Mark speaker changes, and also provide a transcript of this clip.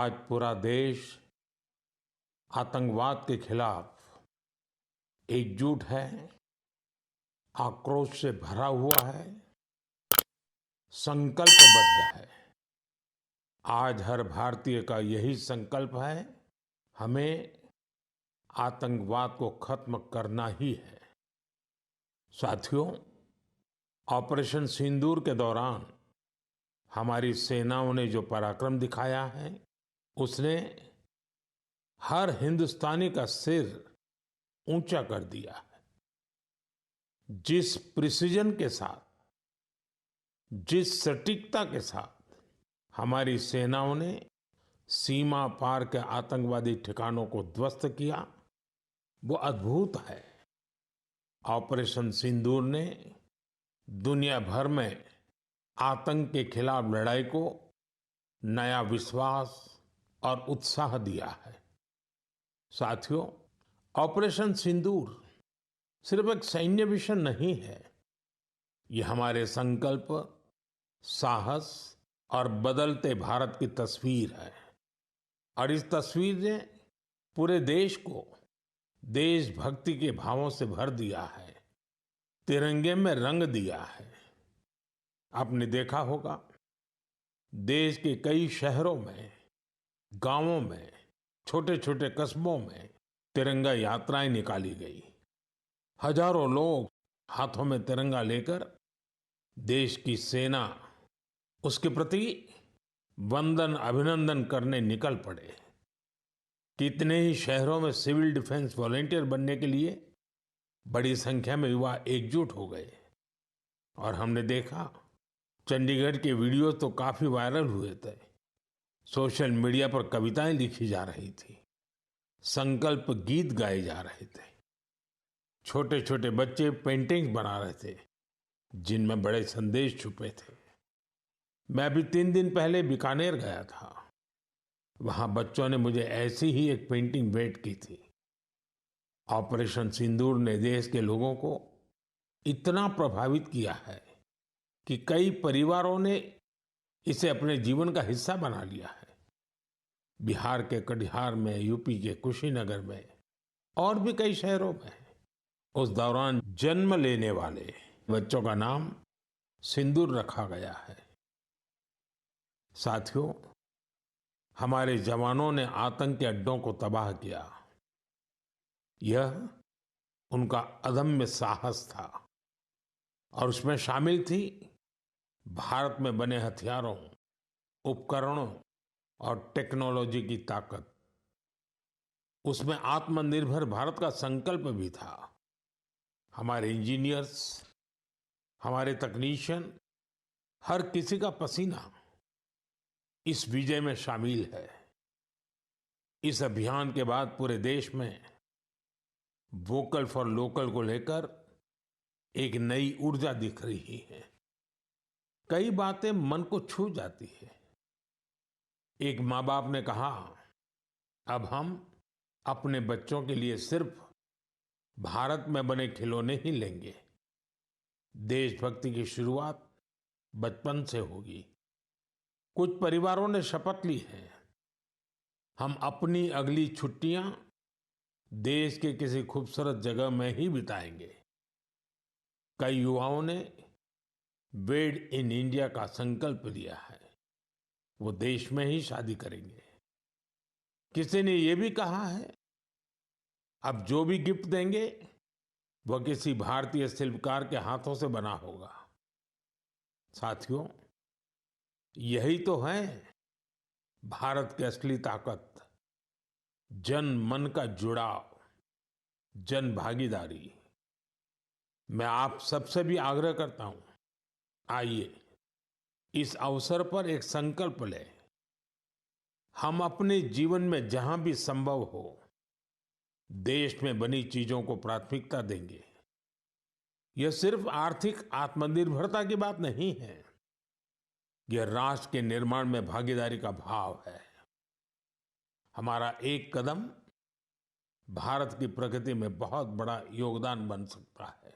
Speaker 1: आज पूरा देश आतंकवाद के खिलाफ एकजुट है, आक्रोश से भरा हुआ है, संकल्पबद्ध है। आज हर भारतीय का यही संकल्प है, हमें आतंकवाद को खत्म करना ही है। साथियों, ऑपरेशन सिंदूर के दौरान हमारी सेनाओं ने जो पराक्रम दिखाया है, उसने हर हिंदुस्तानी का सिर ऊंचा कर दिया है। जिस प्रिसिजन के साथ, जिस सटीकता के साथ हमारी सेनाओं ने सीमा पार के आतंकवादी ठिकानों को ध्वस्त किया, वो अद्भुत है। ऑपरेशन सिंदूर ने दुनिया भर में आतंक के खिलाफ लड़ाई को नया विश्वास और उत्साह दिया है। साथियों, ऑपरेशन सिंदूर सिर्फ एक सैन्य मिशन नहीं है, ये हमारे संकल्प, साहस और बदलते भारत की तस्वीर है। और इस तस्वीर ने पूरे देश को देशभक्ति के भावों से भर दिया है, तिरंगे में रंग दिया है। आपने देखा होगा, देश के कई शहरों में, गांवों में, छोटे छोटे कस्बों में तिरंगा यात्राएं निकाली गई। हजारों लोग हाथों में तिरंगा लेकर देश की सेना, उसके प्रति वंदन अभिनंदन करने निकल पड़े। कितने ही शहरों में सिविल डिफेंस वॉलंटियर बनने के लिए बड़ी संख्या में युवा एकजुट हो गए। और हमने देखा, चंडीगढ़ के वीडियो तो काफी वायरल हुए थे। सोशल मीडिया पर कविताएं लिखी जा रही थी, संकल्प गीत गाए जा रहे थे, छोटे छोटे बच्चे पेंटिंग्स बना रहे थे जिनमें बड़े संदेश छुपे थे। मैं अभी 3 दिन पहले बीकानेर गया था। वहां बच्चों ने मुझे ऐसी ही एक पेंटिंग भेंट की थी। ऑपरेशन सिंदूर ने देश के लोगों को इतना प्रभावित किया है कि कई परिवारों ने इसे अपने जीवन का हिस्सा बना लिया है। बिहार के कटिहार में, यूपी के कुशीनगर में और भी कई शहरों में उस दौरान जन्म लेने वाले बच्चों का नाम सिंदूर रखा गया है। साथियों, हमारे जवानों ने आतंक के अड्डों को तबाह किया। यह उनका अदम्य साहस था और उसमें शामिल थी भारत में बने हथियारों, उपकरणों और टेक्नोलॉजी की ताकत। उसमें आत्मनिर्भर भारत का संकल्प भी था। हमारे इंजीनियर्स, हमारे तकनीशियन, हर किसी का पसीना इस विजय में शामिल है। इस अभियान के बाद पूरे देश में वोकल फॉर लोकल को लेकर एक नई ऊर्जा दिख रही है। कई बातें मन को छू जाती है। एक माँ बाप ने कहा, अब हम अपने बच्चों के लिए सिर्फ भारत में बने खिलौने ही लेंगे। देशभक्ति की शुरुआत बचपन से होगी। कुछ परिवारों ने शपथ ली है, हम अपनी अगली छुट्टियां देश के किसी खूबसूरत जगह में ही बिताएंगे। कई युवाओं ने वेड इन इंडिया का संकल्प लिया है, वो देश में ही शादी करेंगे। किसी ने ये भी कहा है, अब जो भी गिफ्ट देंगे वह किसी भारतीय शिल्पकार के हाथों से बना होगा। साथियों, यही तो है भारत की असली ताकत, जन मन का जुड़ाव, जन भागीदारी। मैं आप सबसे भी आग्रह करता हूं, आइए इस अवसर पर एक संकल्प लें। हम अपने जीवन में जहां भी संभव हो देश में बनी चीजों को प्राथमिकता देंगे। यह सिर्फ आर्थिक आत्मनिर्भरता की बात नहीं है, यह राष्ट्र के निर्माण में भागीदारी का भाव है। हमारा एक कदम भारत की प्रगति में बहुत बड़ा योगदान बन सकता है।